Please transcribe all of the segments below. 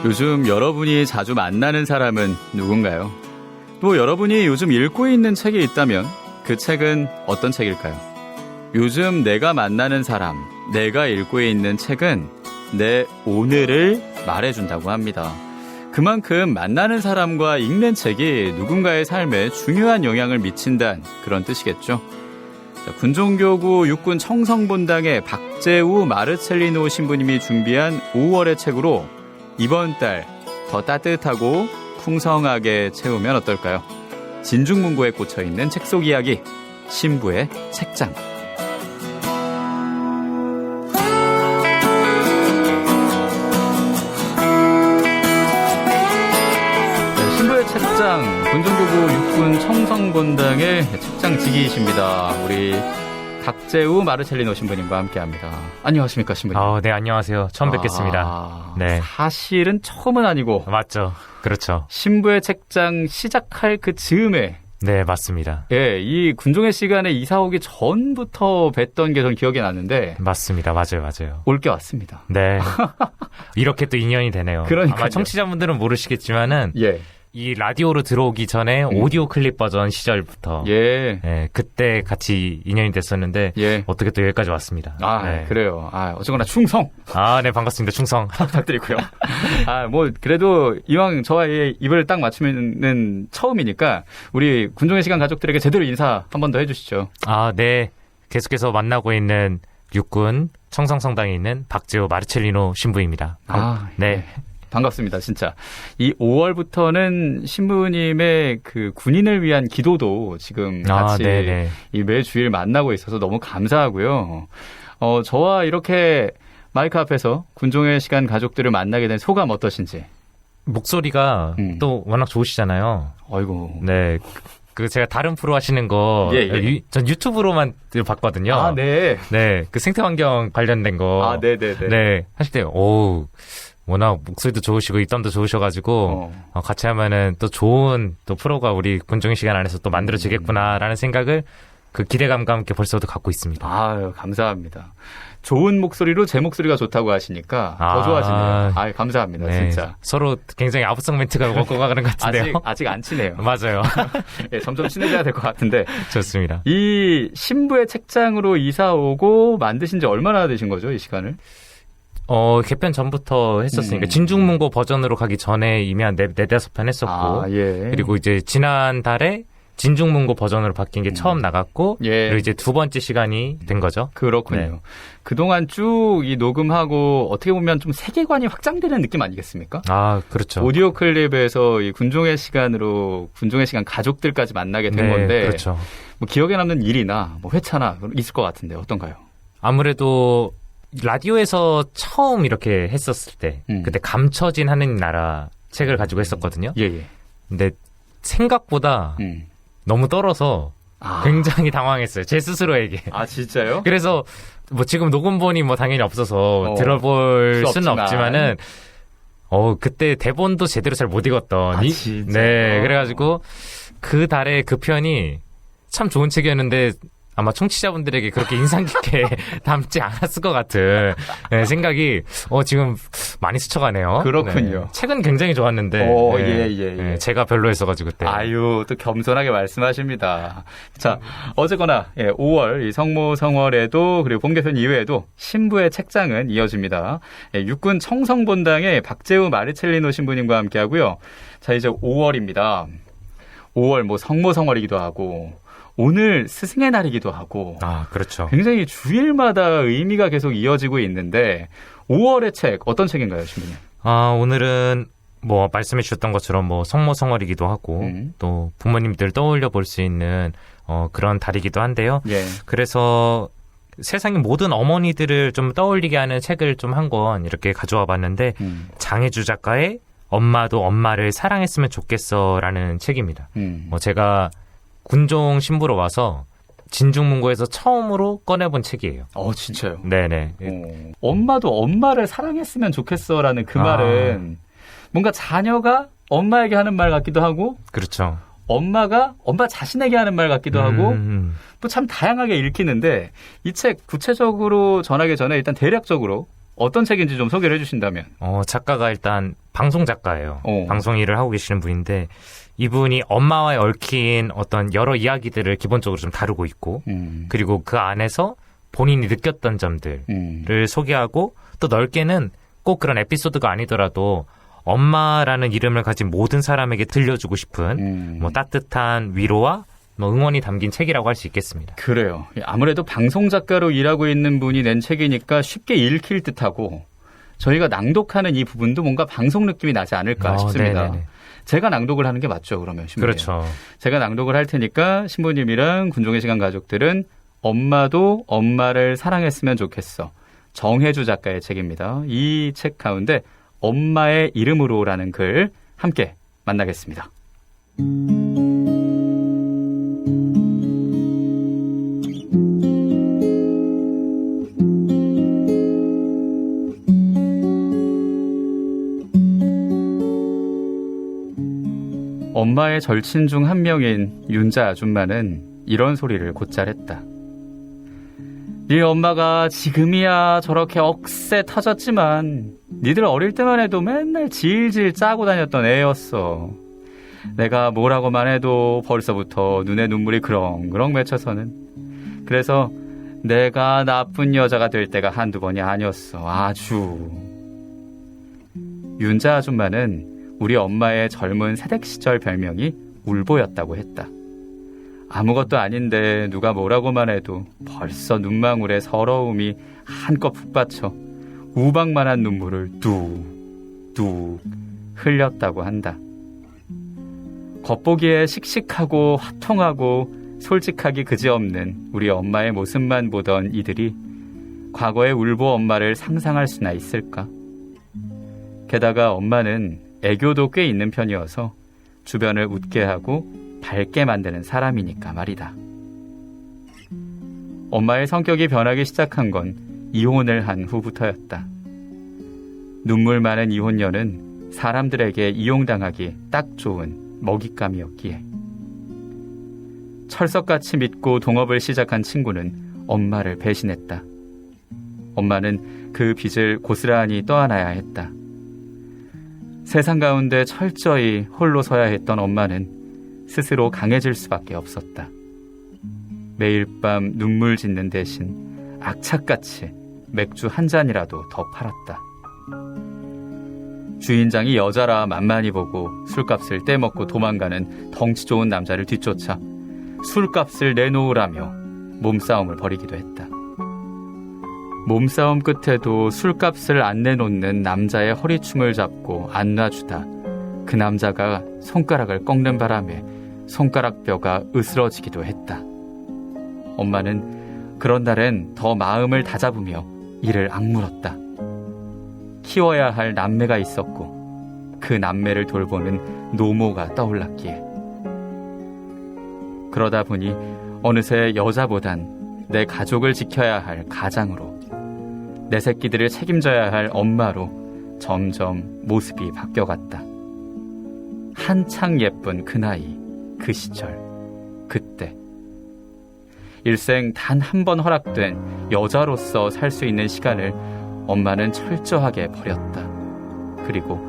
요즘 여러분이 자주 만나는 사람은 누군가요? 또 여러분이 요즘 읽고 있는 책이 있다면 그 책은 어떤 책일까요? 요즘 내가 만나는 사람, 내가 읽고 있는 책은 내 오늘을 말해준다고 합니다. 그만큼 만나는 사람과 읽는 책이 누군가의 삶에 중요한 영향을 미친다는 그런 뜻이겠죠. 군종교구 육군 청성본당의 박재우 마르첼리노 신부님이 준비한 5월의 책으로 이번 달 더 따뜻하고 풍성하게 채우면 어떨까요? 진중문고에 꽂혀있는 책 속 이야기, 신부의 책장. 신부의 책장, 군종교구 육군 청성본당의 책장지기이십니다. 우리 박재우 마르첼리노 신부님과 함께합니다. 안녕하십니까, 신부님? 네, 안녕하세요. 처음 뵙겠습니다. 네. 사실은 처음은 아니고. 맞죠. 그렇죠. 신부의 책장 시작할 그 즈음에. 네, 맞습니다. 예, 이 군종의 시간에 이사 오기 전부터 뵀던 게 전 기억이 나는데. 맞습니다. 맞아요. 올게 왔습니다. 네. 이렇게 또 인연이 되네요. 그러니까요. 아마 청취자분들은 모르시겠지만은. 예. 이 라디오로 들어오기 전에 오디오 클립 버전 시절부터 그때 같이 인연이 됐었는데 어떻게 또 여기까지 왔습니다. 그래요. 어쨌거나 충성. 네, 반갑습니다. 충성 부탁드리고요. 뭐 그래도 이왕 저와의 입을 딱 맞추면은 처음이니까 우리 군종의 시간 가족들에게 제대로 인사 한 번 더 해주시죠. 네. 계속해서 만나고 있는 육군 청성성당에 있는 박재우 마르첼리노 신부입니다. 네. 반갑습니다, 진짜. 이 5월부터는 신부님의 그 군인을 위한 기도도 지금 같이 이 매주일 만나고 있어서 너무 감사하고요. 저와 이렇게 마이크 앞에서 군종의 시간 가족들을 만나게 된 소감 어떠신지? 목소리가 또 워낙 좋으시잖아요. 아이고. 네. 제가 다른 프로 하시는 거, 전 유튜브로만 봤거든요. 네. 네. 그 생태환경 관련된 거. 네네네. 네. 하실 때, 워낙 목소리도 좋으시고 입담도 좋으셔가지고 같이 하면은 또 좋은 또 프로가 우리 군종의 시간 안에서 또 만들어지겠구나라는 생각을 그 기대감과 함께 벌써도 갖고 있습니다. 감사합니다. 좋은 목소리로 제 목소리가 좋다고 하시니까 더 좋아지네요. 감사합니다. 네, 진짜. 서로 굉장히 아부성 멘트가 먹고 가는 것 같은데요. 아직 안 친해요. 맞아요. 점점 친해져야 될 것 같은데. 좋습니다. 이 신부의 책장으로 이사 오고 만드신 지 얼마나 되신 거죠, 이 시간을? 개편 전부터 했었으니까 진중문고 버전으로 가기 전에 이미 한 4-5편 했었고 그리고 이제 지난달에 진중문고 버전으로 바뀐 게 처음 나갔고 그리고 이제 두 번째 시간이 된 거죠. 그렇군요. 네. 그동안 쭉 이 녹음하고 어떻게 보면 좀 세계관이 확장되는 느낌 아니겠습니까? 그렇죠. 오디오 클립에서 이 군종의 시간으로 군종의 시간 가족들까지 만나게 된 건데 그렇죠. 뭐 기억에 남는 일이나 뭐 회차나 있을 것 같은데 어떤가요? 아무래도 라디오에서 처음 이렇게 했었을 때 그때 감춰진 하느님 책을 가지고 했었거든요. 근데 생각보다 너무 떨어서 굉장히 당황했어요. 제 스스로에게. 진짜요? 그래서 뭐 지금 녹음본이 뭐 당연히 없어서 들어볼 수는 없지만은 그때 대본도 제대로 잘 못 읽었던 네, 그래가지고 그 달에 그 편이 참 좋은 책이었는데 아마 청취자분들에게 그렇게 인상 깊게 담지 않았을 것 같은 생각이 지금 많이 스쳐가네요. 그렇군요. 네. 책은 굉장히 좋았는데 제가 별로였어가지고 그때. 또 겸손하게 말씀하십니다. 자, 어쨌거나 5월 이 성모성월에도 그리고 본개편 이후에도 신부의 책장은 이어집니다. 육군 청성본당의 박재우 마르첼리노 신부님과 함께하고요. 자, 이제 5월입니다. 5월 뭐 성모성월이기도 하고 오늘 스승의 날이기도 하고 그렇죠. 굉장히 주일마다 의미가 계속 이어지고 있는데 5월의 책 어떤 책인가요, 신부님? 오늘은 뭐 말씀해 주셨던 것처럼 뭐 성모성월이기도 하고 또 부모님들 떠올려 볼 수 있는 그런 달이기도 한데요. 그래서 세상의 모든 어머니들을 좀 떠올리게 하는 책을 좀 한 권 이렇게 가져와 봤는데 장혜주 작가의 엄마도 엄마를 사랑했으면 좋겠어라는 책입니다. 제가 군종 신부로 와서 진중문고에서 처음으로 꺼내본 책이에요. 진짜요? 네네. 엄마도 엄마를 사랑했으면 좋겠어라는 그 말은 뭔가 자녀가 엄마에게 하는 말 같기도 하고 그렇죠. 엄마가 엄마 자신에게 하는 말 같기도 하고 또 참 다양하게 읽히는데 이 책 구체적으로 전하기 전에 일단 대략적으로 어떤 책인지 좀 소개를 해주신다면. 작가가 일단 방송 작가예요. 방송 일을 하고 계시는 분인데 이분이 엄마와의 얽힌 어떤 여러 이야기들을 기본적으로 좀 다루고 있고 그리고 그 안에서 본인이 느꼈던 점들을 소개하고 또 넓게는 꼭 그런 에피소드가 아니더라도 엄마라는 이름을 가진 모든 사람에게 들려주고 싶은 뭐 따뜻한 위로와 뭐 응원이 담긴 책이라고 할 수 있겠습니다. 그래요. 아무래도 방송 작가로 일하고 있는 분이 낸 책이니까 쉽게 읽힐 듯하고 저희가 낭독하는 이 부분도 뭔가 방송 느낌이 나지 않을까 싶습니다. 네네네. 제가 낭독을 하는 게 맞죠, 그러면 신부님. 그렇죠. 제가 낭독을 할 테니까 신부님이랑 군종의 시간 가족들은 엄마도 엄마를 사랑했으면 좋겠어. 정혜주 작가의 책입니다. 이 책 가운데 엄마의 이름으로라는 글 함께 만나겠습니다. 엄마의 절친 중 한 명인 윤자 아줌마는 이런 소리를 곧잘 했다. 네 엄마가 지금이야 저렇게 억세 터졌지만 니들 어릴 때만 해도 맨날 질질 짜고 다녔던 애였어. 내가 뭐라고만 해도 벌써부터 눈에 눈물이 그렁그렁 맺혀서는. 그래서 내가 나쁜 여자가 될 때가 한두 번이 아니었어. 아주. 윤자 아줌마는 우리 엄마의 젊은 새댁 시절 별명이 울보였다고 했다. 아무것도 아닌데 누가 뭐라고만 해도 벌써 눈망울에 서러움이 한껏 푹 받쳐 우박만한 눈물을 뚝뚝 흘렸다고 한다. 겉보기에 씩씩하고 화통하고 솔직하기 그지없는 우리 엄마의 모습만 보던 이들이 과거의 울보 엄마를 상상할 수나 있을까? 게다가 엄마는 애교도 꽤 있는 편이어서 주변을 웃게 하고 밝게 만드는 사람이니까 말이다. 엄마의 성격이 변하기 시작한 건 이혼을 한 후부터였다. 눈물 많은 이혼녀는 사람들에게 이용당하기 딱 좋은 먹잇감이었기에. 철석같이 믿고 동업을 시작한 친구는 엄마를 배신했다. 엄마는 그 빚을 고스란히 떠안아야 했다. 세상 가운데 철저히 홀로 서야 했던 엄마는 스스로 강해질 수밖에 없었다. 매일 밤 눈물 짓는 대신 악착같이 맥주 한 잔이라도 더 팔았다. 주인장이 여자라 만만히 보고 술값을 떼먹고 도망가는 덩치 좋은 남자를 뒤쫓아 술값을 내놓으라며 몸싸움을 벌이기도 했다. 몸싸움 끝에도 술값을 안 내놓는 남자의 허리춤을 잡고 안 놔주다 그 남자가 손가락을 꺾는 바람에 손가락 뼈가 으스러지기도 했다. 엄마는 그런 날엔 더 마음을 다잡으며 이를 악물었다. 키워야 할 남매가 있었고 그 남매를 돌보는 노모가 떠올랐기에. 그러다 보니 어느새 여자보단 내 가족을 지켜야 할 가장으로, 내 새끼들을 책임져야 할 엄마로 점점 모습이 바뀌어갔다. 한창 예쁜 그 나이, 그 시절, 그때. 일생 단 한 번 허락된 여자로서 살 수 있는 시간을 엄마는 철저하게 버렸다. 그리고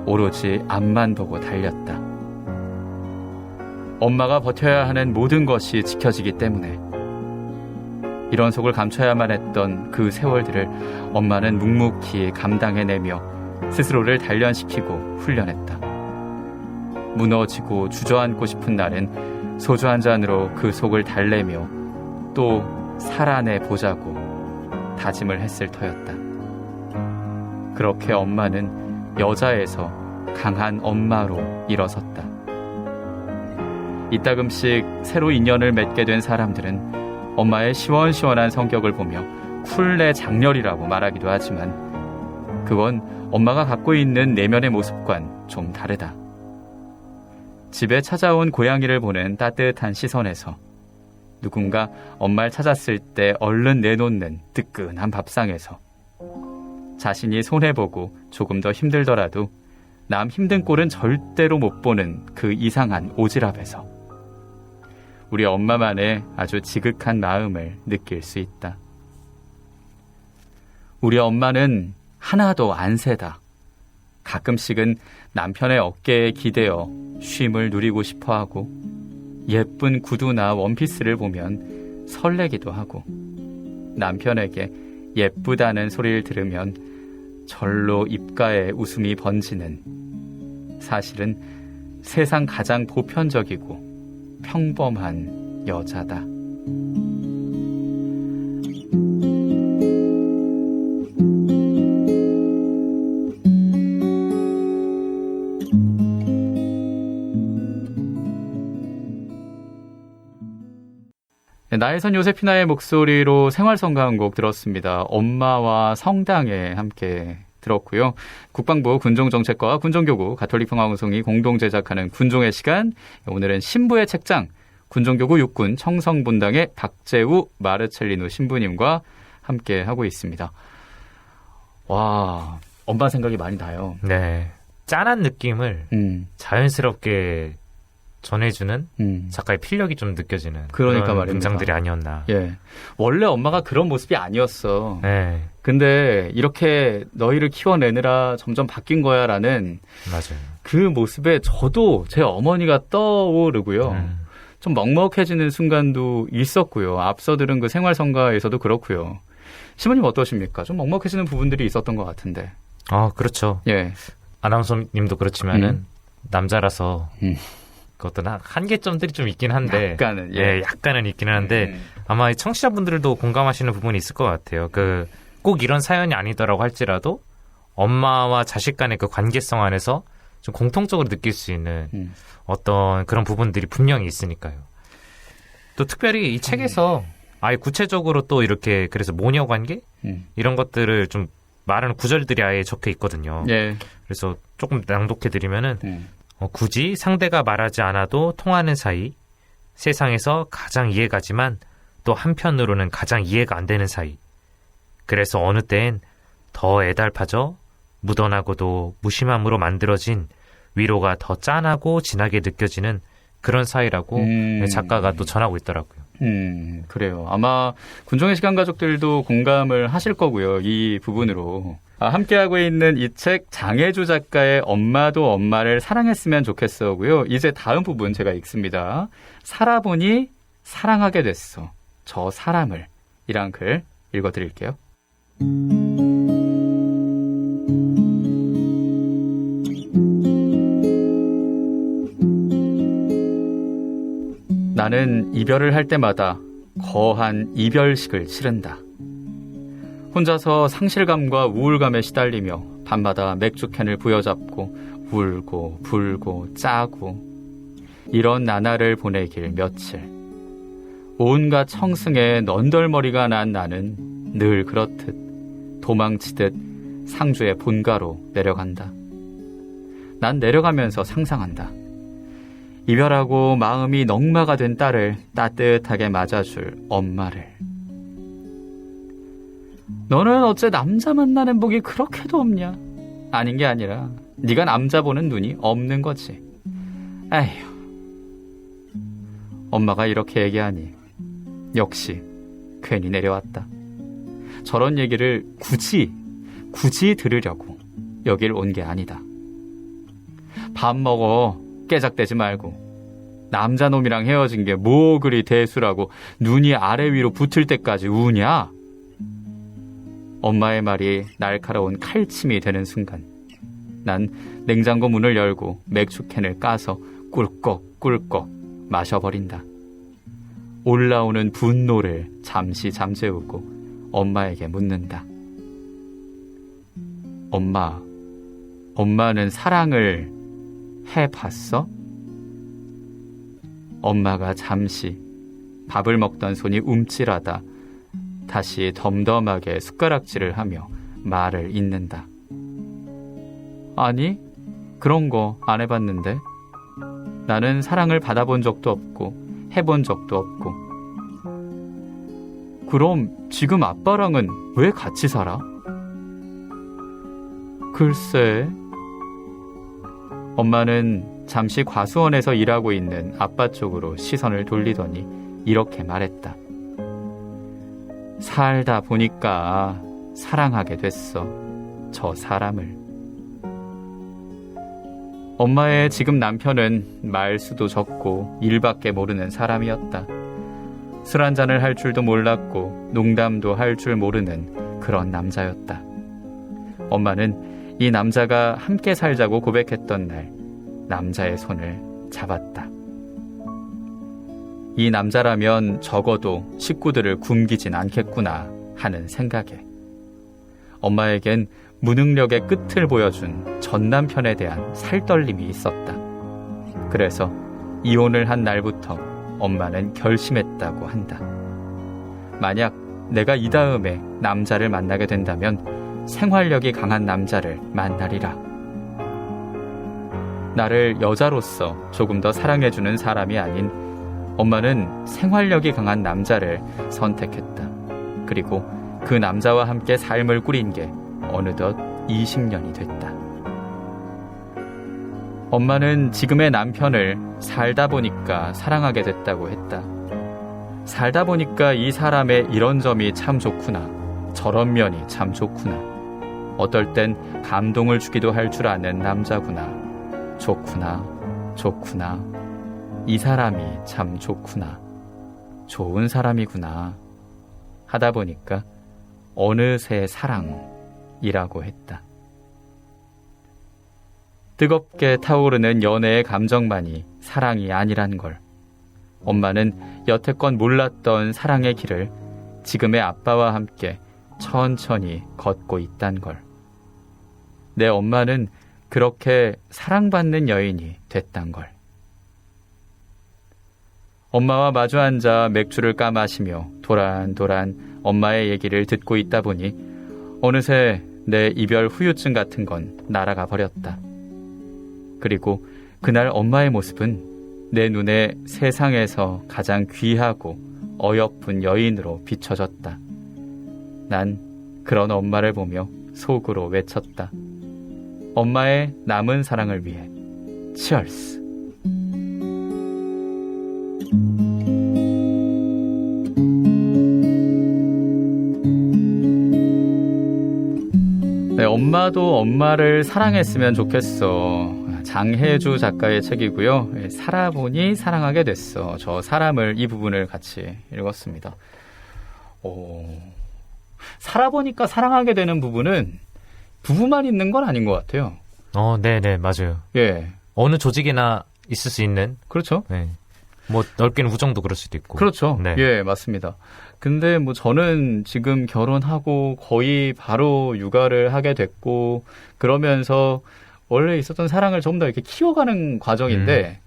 오로지 앞만 보고 달렸다. 엄마가 버텨야 하는 모든 것이 지켜지기 때문에. 이런 속을 감춰야만 했던 그 세월들을 엄마는 묵묵히 감당해내며 스스로를 단련시키고 훈련했다. 무너지고 주저앉고 싶은 날은 소주 한 잔으로 그 속을 달래며 또 살아내보자고 다짐을 했을 터였다. 그렇게 엄마는 여자에서 강한 엄마로 일어섰다. 이따금씩 새로 인연을 맺게 된 사람들은 엄마의 시원시원한 성격을 보며 쿨내 장렬이라고 말하기도 하지만 그건 엄마가 갖고 있는 내면의 모습과는 좀 다르다. 집에 찾아온 고양이를 보는 따뜻한 시선에서, 누군가 엄마를 찾았을 때 얼른 내놓는 뜨끈한 밥상에서, 자신이 손해보고 조금 더 힘들더라도 남 힘든 꼴은 절대로 못 보는 그 이상한 오지랖에서 우리 엄마만의 아주 지극한 마음을 느낄 수 있다. 우리 엄마는 하나도 안 새다. 가끔씩은 남편의 어깨에 기대어 쉼을 누리고 싶어하고 예쁜 구두나 원피스를 보면 설레기도 하고 남편에게 예쁘다는 소리를 들으면 절로 입가에 웃음이 번지는 사실은 세상 가장 보편적이고 평범한 여자다. 나혜선 요세피나의 목소리로 생활성가 한 곡 들었습니다. 엄마와 성당에 함께 들었고요. 국방부 군종정책과 군종교구 가톨릭평화방송이 공동 제작하는 군종의 시간. 오늘은 신부의 책장 군종교구 육군 청성분당의 박재우 마르첼리노 신부님과 함께 하고 있습니다. 와, 엄마 생각이 많이 나요. 네, 짠한 느낌을 자연스럽게 전해주는 작가의 필력이 좀 느껴지는 그러니까 그런 말입니다. 문장들이 아니었나. 예, 원래 엄마가 그런 모습이 아니었어. 네, 근데 이렇게 너희를 키워내느라 점점 바뀐 거야라는 맞아요. 그 모습에 저도 제 어머니가 떠오르고요. 좀 먹먹해지는 순간도 있었고요. 앞서 들은 그 생활성가에서도 그렇고요. 시모님 어떠십니까? 좀 먹먹해지는 부분들이 있었던 것 같은데. 아, 그렇죠. 예. 아나운서님도 그렇지만은 남자라서 그 어떤 한계점들이 좀 있긴 한데, 약간은, 예, 약간은 있기는 한데 아마 이 청취자분들도 공감하시는 부분이 있을 것 같아요. 그 꼭 이런 사연이 아니더라고 할지라도 엄마와 자식 간의 그 관계성 안에서 좀 공통적으로 느낄 수 있는 어떤 그런 부분들이 분명히 있으니까요. 또 특별히 이 책에서 아예 구체적으로 또 이렇게 그래서 모녀 관계 이런 것들을 좀 말하는 구절들이 아예 적혀 있거든요. 예. 그래서 조금 낭독해 드리면은 굳이 상대가 말하지 않아도 통하는 사이, 세상에서 가장 이해가지만 또 한편으로는 가장 이해가 안 되는 사이. 그래서 어느 때엔 더 애달파져 묻어나고도 무심함으로 만들어진 위로가 더 짠하고 진하게 느껴지는 그런 사이라고 작가가 또 전하고 있더라고요. 그래요. 아마 군종의 시간 가족들도 공감을 하실 거고요. 이 부분으로. 함께하고 있는 이 책 장혜주 작가의 엄마도 엄마를 사랑했으면 좋겠어고요. 이제 다음 부분 제가 읽습니다. 살아보니 사랑하게 됐어. 저 사람을. 이란 글 읽어드릴게요. 나는 이별을 할 때마다 거한 이별식을 치른다. 혼자서 상실감과 우울감에 시달리며 밤마다 맥주캔을 부여잡고 울고 불고 짜고 이런 나날을 보내길 며칠. 온갖 청승에 넌덜머리가 난 나는 늘 그렇듯 도망치듯 상주의 본가로 내려간다. 난 내려가면서 상상한다. 이별하고 마음이 넉마가 된 딸을 따뜻하게 맞아줄 엄마를. 너는 어째 남자 만나는 복이 그렇게도 없냐? 아닌 게 아니라 네가 남자 보는 눈이 없는 거지. 에휴. 엄마가 이렇게 얘기하니 역시 괜히 내려왔다. 저런 얘기를 굳이 들으려고 여길 온 게 아니다. 밥 먹어. 깨작대지 말고. 남자놈이랑 헤어진 게 뭐 그리 대수라고 눈이 아래 위로 붙을 때까지 우냐? 엄마의 말이 날카로운 칼침이 되는 순간 난 냉장고 문을 열고 맥주캔을 까서 꿀꺽꿀꺽 마셔버린다. 올라오는 분노를 잠시 잠재우고 엄마에게 묻는다. 엄마는 사랑을 해봤어? 엄마가 잠시 밥을 먹던 손이 움찔하다 다시 덤덤하게 숟가락질을 하며 말을 잇는다. 아니, 그런 거 안 해봤는데. 나는 사랑을 받아본 적도 없고 해본 적도 없고. 그럼 지금 아빠랑은 왜 같이 살아? 글쎄. 엄마는 잠시 과수원에서 일하고 있는 아빠 쪽으로 시선을 돌리더니 이렇게 말했다. 살다 보니까 사랑하게 됐어. 저 사람을. 엄마의 지금 남편은 말수도 적고 일밖에 모르는 사람이었다. 술 한잔을 할 줄도 몰랐고 농담도 할 줄 모르는 그런 남자였다. 엄마는 이 남자가 함께 살자고 고백했던 날 남자의 손을 잡았다. 이 남자라면 적어도 식구들을 굶기진 않겠구나 하는 생각에 엄마에겐 무능력의 끝을 보여준 전 남편에 대한 살떨림이 있었다. 그래서 이혼을 한 날부터 엄마는 결심했다고 한다. 만약 내가 이 다음에 남자를 만나게 된다면 생활력이 강한 남자를 만나리라. 나를 여자로서 조금 더 사랑해주는 사람이 아닌 엄마는 생활력이 강한 남자를 선택했다. 그리고 그 남자와 함께 삶을 꾸린 게 어느덧 20년이 됐다. 엄마는 지금의 남편을 살다 보니까 사랑하게 됐다고 했다. 살다 보니까 이 사람의 이런 점이 참 좋구나, 저런 면이 참 좋구나, 어떨 땐 감동을 주기도 할 줄 아는 남자구나, 좋구나, 좋구나, 이 사람이 참 좋구나, 좋은 사람이구나 하다 보니까 어느새 사랑이라고 했다. 뜨겁게 타오르는 연애의 감정만이 사랑이 아니란 걸, 엄마는 여태껏 몰랐던 사랑의 길을 지금의 아빠와 함께 천천히 걷고 있단 걸, 내 엄마는 그렇게 사랑받는 여인이 됐단 걸. 엄마와 마주 앉아 맥주를 까마시며 도란도란 엄마의 얘기를 듣고 있다 보니 어느새 내 이별 후유증 같은 건 날아가 버렸다. 그리고 그날 엄마의 모습은 내 눈에 세상에서 가장 귀하고 어여쁜 여인으로 비춰졌다. 난 그런 엄마를 보며 속으로 외쳤다. 엄마의 남은 사랑을 위해 치얼스. 네, 엄마도 엄마를 사랑했으면 좋겠어. 장혜주 작가의 책이고요. 살아보니 사랑하게 됐어. 저 사람을, 이 부분을 같이 읽었습니다. 살아보니까 사랑하게 되는 부분은 부부만 있는 건 아닌 것 같아요. 네네, 맞아요. 예. 어느 조직이나 있을 수 있는. 그렇죠. 네. 뭐 넓게는 우정도 그럴 수도 있고. 그렇죠. 네. 예, 맞습니다. 근데 뭐 저는 지금 결혼하고 거의 바로 육아를 하게 됐고 그러면서 원래 있었던 사랑을 좀 더 이렇게 키워가는 과정인데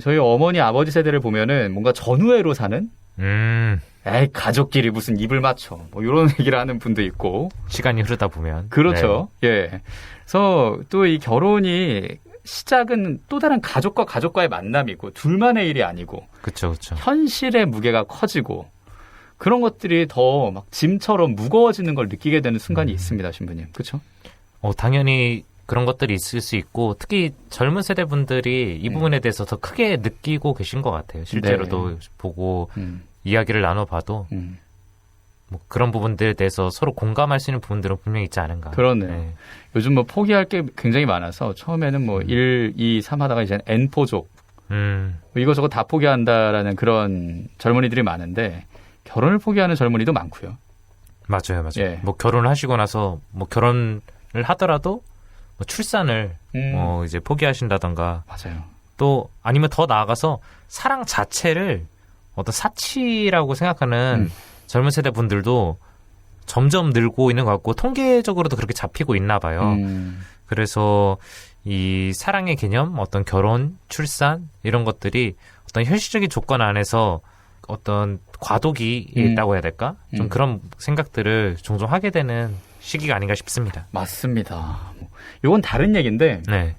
저희 어머니 아버지 세대를 보면은 뭔가 전우애로 사는 에이 가족끼리 무슨 입을 맞춰 뭐 이런 얘기를 하는 분도 있고 시간이 흐르다 보면 그렇죠. 네. 예. 그래서 또 이 결혼이 시작은 또 다른 가족과 가족과의 만남이고 둘만의 일이 아니고 그렇죠. 현실의 무게가 커지고 그런 것들이 더 막 짐처럼 무거워지는 걸 느끼게 되는 순간이 있습니다, 신부님. 그렇죠? 당연히 그런 것들이 있을 수 있고 특히 젊은 세대 분들이 이 부분에 대해서 더 크게 느끼고 계신 것 같아요. 실제로도 네. 보고 이야기를 나눠봐도 뭐 그런 부분들에 대해서 서로 공감할 수 있는 부분들은 분명히 있지 않은가. 그러네요. 네. 요즘 뭐 포기할 게 굉장히 많아서 처음에는 뭐 1, 2, 3 하다가 이제는 N포족 이거저거 다 포기한다라는 그런 젊은이들이 많은데 결혼을 포기하는 젊은이도 많고요. 맞아요. 예. 뭐 결혼을 하시고 나서 뭐 결혼을 하더라도 뭐 출산을 이제 포기하신다던가. 맞아요. 또 아니면 더 나아가서 사랑 자체를 어떤 사치라고 생각하는 젊은 세대 분들도 점점 늘고 있는 것 같고 통계적으로도 그렇게 잡히고 있나 봐요. 그래서 이 사랑의 개념, 어떤 결혼, 출산 이런 것들이 어떤 현실적인 조건 안에서 어떤 과도기 있다고 해야 될까? 좀 그런 생각들을 종종 하게 되는 시기가 아닌가 싶습니다. 맞습니다. 이건 다른 얘기인데 네.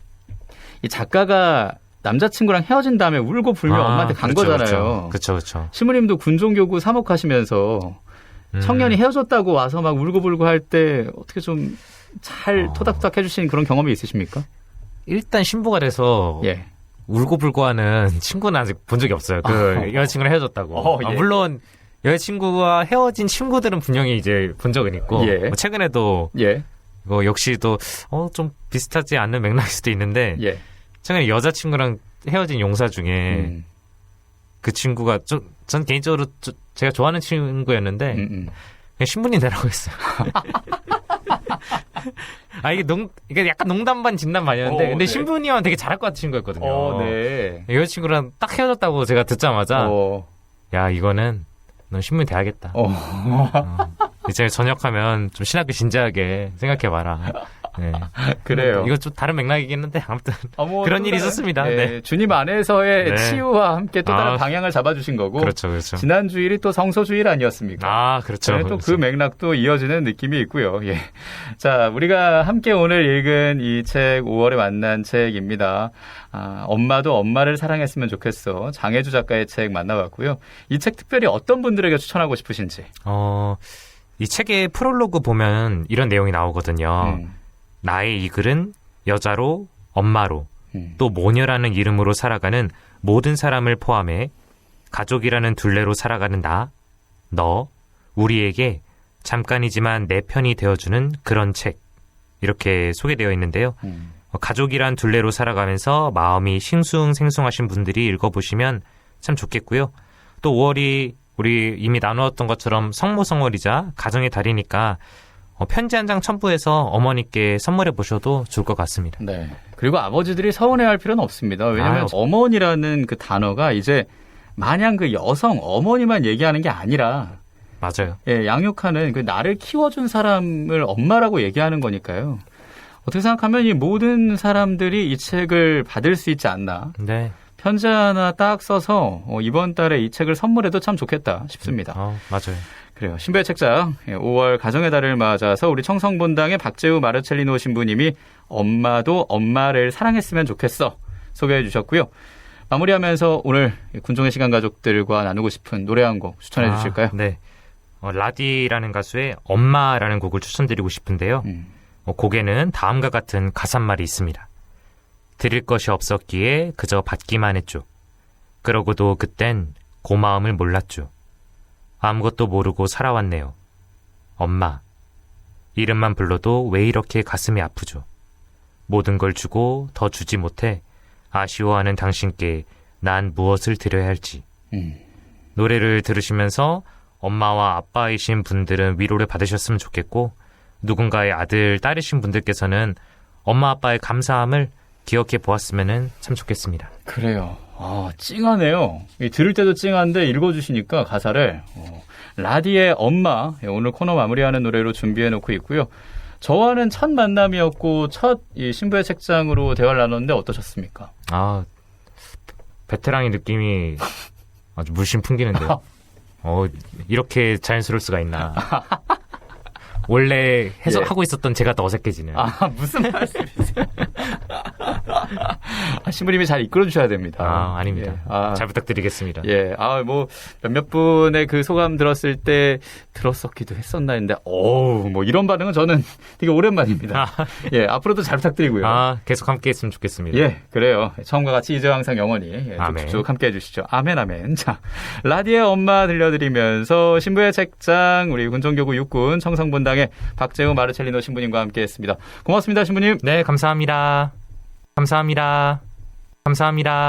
이 작가가 남자친구랑 헤어진 다음에 울고 불며 엄마한테 간 거잖아요. 그렇죠. 신부님도 군종교구 사목하시면서 청년이 헤어졌다고 와서 막 울고불고 할 때 어떻게 좀 잘 토닥토닥 해주신 그런 경험이 있으십니까? 일단 신부가 돼서 예. 울고불고하는 친구는 아직 본 적이 없어요. 여자친구랑 헤어졌다고. 예. 물론 여자친구와 헤어진 친구들은 분명히 이제 본 적은 있고 예. 뭐 최근에도 예. 역시 또 좀 비슷하지 않는 맥락일 수도 있는데 예. 최근에 여자친구랑 헤어진 용사 중에 그 친구가 전 개인적으로 제가 좋아하는 친구였는데 그냥 신부님 되라고 했어요. 이게 약간 농담 반 진담 반이었는데 근데 네. 신부님은 되게 잘할 것 같은 친구였거든요. 네. 여자친구랑 딱 헤어졌다고 제가 듣자마자 야 이거는 넌 신부님 돼야겠다. 이제 전역하면 좀 신학교 진지하게 생각해봐라. 네. 그래요. 이거 좀 다른 맥락이긴 한데 아무튼 뭐 그런 일이 있었습니다. 네. 네. 주님 안에서의 네. 치유와 함께 또 다른 방향을 잡아주신 거고. 그렇죠. 지난 주일이 또 성소주일 아니었습니까? 그렇죠. 또 그 맥락도 이어지는 느낌이 있고요. 예. 자, 우리가 함께 오늘 읽은 이 책 5월에 만난 책입니다. 엄마도 엄마를 사랑했으면 좋겠어. 장혜주 작가의 책 만나봤고요. 이 책 특별히 어떤 분들에게 추천하고 싶으신지. 이 책의 프롤로그 보면 이런 내용이 나오거든요. 나의 이 글은 여자로, 엄마로, 또 모녀라는 이름으로 살아가는 모든 사람을 포함해 가족이라는 둘레로 살아가는 너, 우리에게 잠깐이지만 내 편이 되어주는 그런 책. 이렇게 소개되어 있는데요. 가족이란 둘레로 살아가면서 마음이 싱숭생숭하신 분들이 읽어보시면 참 좋겠고요. 또 5월이 우리 이미 나누었던 것처럼 성모성월이자 가정의 달이니까 편지 한 장 첨부해서 어머니께 선물해 보셔도 좋을 것 같습니다. 네. 그리고 아버지들이 서운해할 필요는 없습니다. 왜냐하면 어머니라는 그 단어가 이제 마냥 그 여성 어머니만 얘기하는 게 아니라 맞아요. 예, 양육하는 그 나를 키워준 사람을 엄마라고 얘기하는 거니까요. 어떻게 생각하면 이 모든 사람들이 이 책을 받을 수 있지 않나. 네. 편지 하나 딱 써서 이번 달에 이 책을 선물해도 참 좋겠다 싶습니다. 맞아요. 그래요. 신부의 책장 5월 가정의 달을 맞아서 우리 청성본당의 박재우 마르첼리노 신부님이 엄마도 엄마를 사랑했으면 좋겠어 소개해 주셨고요. 마무리하면서 오늘 군종의 시간 가족들과 나누고 싶은 노래 한 곡 추천해 주실까요? 네. 라디라는 가수의 엄마라는 곡을 추천드리고 싶은데요. 곡에는 다음과 같은 가사말이 있습니다. 드릴 것이 없었기에 그저 받기만 했죠. 그러고도 그땐 고마움을 몰랐죠. 아무것도 모르고 살아왔네요. 엄마. 이름만 불러도 왜 이렇게 가슴이 아프죠. 모든 걸 주고 더 주지 못해 아쉬워하는 당신께 난 무엇을 드려야 할지. 노래를 들으시면서 엄마와 아빠이신 분들은 위로를 받으셨으면 좋겠고 누군가의 아들, 딸이신 분들께서는 엄마 아빠의 감사함을 기억해 보았으면 참 좋겠습니다. 그래요. 찡하네요. 들을 때도 찡한데 읽어주시니까 가사를 라디의 엄마 오늘 코너 마무리하는 노래로 준비해놓고 있고요. 저와는 첫 만남이었고 첫 이 신부의 책장으로 대화를 나눴는데 어떠셨습니까? 베테랑의 느낌이 아주 물씬 풍기는데요. 이렇게 자연스러울 수가 있나. 원래 하고 있었던 제가 더 어색해지네요. 무슨 말씀이세요? 신부님이 잘 이끌어 주셔야 됩니다. 아닙니다. 예. 잘 부탁드리겠습니다. 예. 뭐 몇몇 분의 그 소감 들었을 때 들었었기도 했었나 했는데 뭐 이런 반응은 저는 되게 오랜만입니다. 예. 앞으로도 잘 부탁드리고요. 계속 함께 했으면 좋겠습니다. 예. 그래요. 처음과 같이 이제 항상 영원히 쭉쭉 함께 해 주시죠. 아멘 아멘. 자, 라디의 엄마 들려드리면서 신부의 책장 우리 군종교구 육군 청성본당의 박재우 마르첼리노 신부님과 함께 했습니다. 고맙습니다, 신부님. 네, 감사합니다. 감사합니다. 감사합니다.